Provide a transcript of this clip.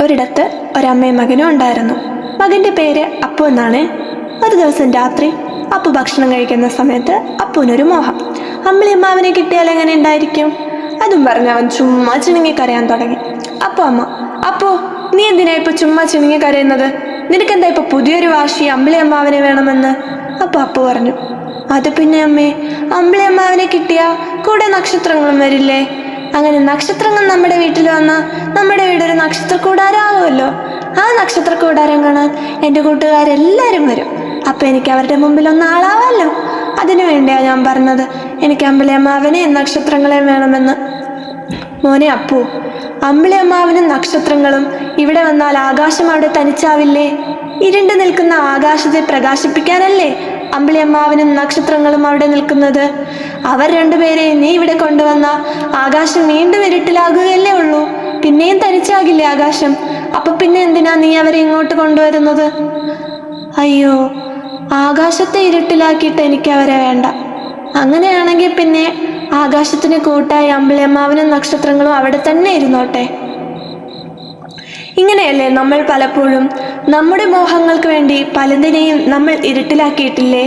ഒരിടത്ത് ഒരമ്മയും മകനും ഉണ്ടായിരുന്നു. മകൻ്റെ പേര് അപ്പു എന്നാണ്. ഒരു ദിവസം രാത്രി അപ്പു ഭക്ഷണം കഴിക്കുന്ന സമയത്ത് അപ്പുവിനൊരു മോഹം. അമ്പിളിയമ്മാവനെ കിട്ടിയാൽ എങ്ങനെ ഉണ്ടായിരിക്കും? അതും പറഞ്ഞ് അവൻ ചുമ്മാ ചിണുങ്ങി കരയാൻ തുടങ്ങി. അമ്മ അപ്പോ നീ എന്തിനാ ഇപ്പൊ ചുമ്മാ ചിണുങ്ങി കരയുന്നത്? നിനക്കെന്താ ഇപ്പൊ പുതിയൊരു വാശി അമ്പിളിയമ്മാവനെ വേണമെന്ന്? അപ്പു പറഞ്ഞു, അത് പിന്നെ അമ്മേ, അമ്പിളിയമ്മാവനെ കിട്ടിയാ കൂടെ നക്ഷത്രങ്ങളും വരില്ലേ? അങ്ങനെ നക്ഷത്രങ്ങൾ നമ്മുടെ വീട്ടിൽ വന്നാൽ നമ്മുടെ വീടൊരു നക്ഷത്ര കൂടാരമാകുമല്ലോ. ആ നക്ഷത്ര കൂടാരം കാണാൻ എൻ്റെ കൂട്ടുകാരെല്ലാവരും വരും. അപ്പം എനിക്ക് അവരുടെ മുമ്പിൽ ഒന്ന് ആളാവാമല്ലോ. അതിനു വേണ്ടിയാണ് ഞാൻ പറഞ്ഞത് എനിക്ക് അമ്പിളിയമ്മാവനെയും നക്ഷത്രങ്ങളെയും വേണമെന്ന്. മോനെ അപ്പു, അമ്പിളിയമ്മാവനും നക്ഷത്രങ്ങളും ഇവിടെ വന്നാൽ ആകാശം അവിടെ തനിച്ചാവില്ലേ? ഇരുണ്ട് നിൽക്കുന്ന ആകാശത്തെ പ്രകാശിപ്പിക്കാനല്ലേ അമ്പിളിയമ്മാവനും നക്ഷത്രങ്ങളും അവിടെ നിൽക്കുന്നത്. അവർ രണ്ടുപേരെയും നീ ഇവിടെ കൊണ്ടുവന്ന ആകാശം വീണ്ടും ഇരുട്ടിലാകുകയല്ലേ ഉള്ളൂ. പിന്നെയും തനിച്ചാകില്ലേ ആകാശം? അപ്പൊ പിന്നെ എന്തിനാ നീ അവരെ ഇങ്ങോട്ട് കൊണ്ടുവരുന്നത്? അയ്യോ, ആകാശത്തെ ഇരുട്ടിലാക്കിയിട്ട് എനിക്ക് അവരെ വേണ്ട. അങ്ങനെയാണെങ്കിൽ പിന്നെ ആകാശത്തിന് കൂട്ടായി അമ്പിളിയമ്മാവനും നക്ഷത്രങ്ങളും അവിടെ തന്നെ ഇരുന്നോട്ടെ. ഇങ്ങനെയല്ലേ നമ്മൾ പലപ്പോഴും നമ്മുടെ മോഹങ്ങൾക്ക് വേണ്ടി പലതിനെയും നമ്മൾ ഇരുട്ടിലാക്കിയിട്ടില്ലേ?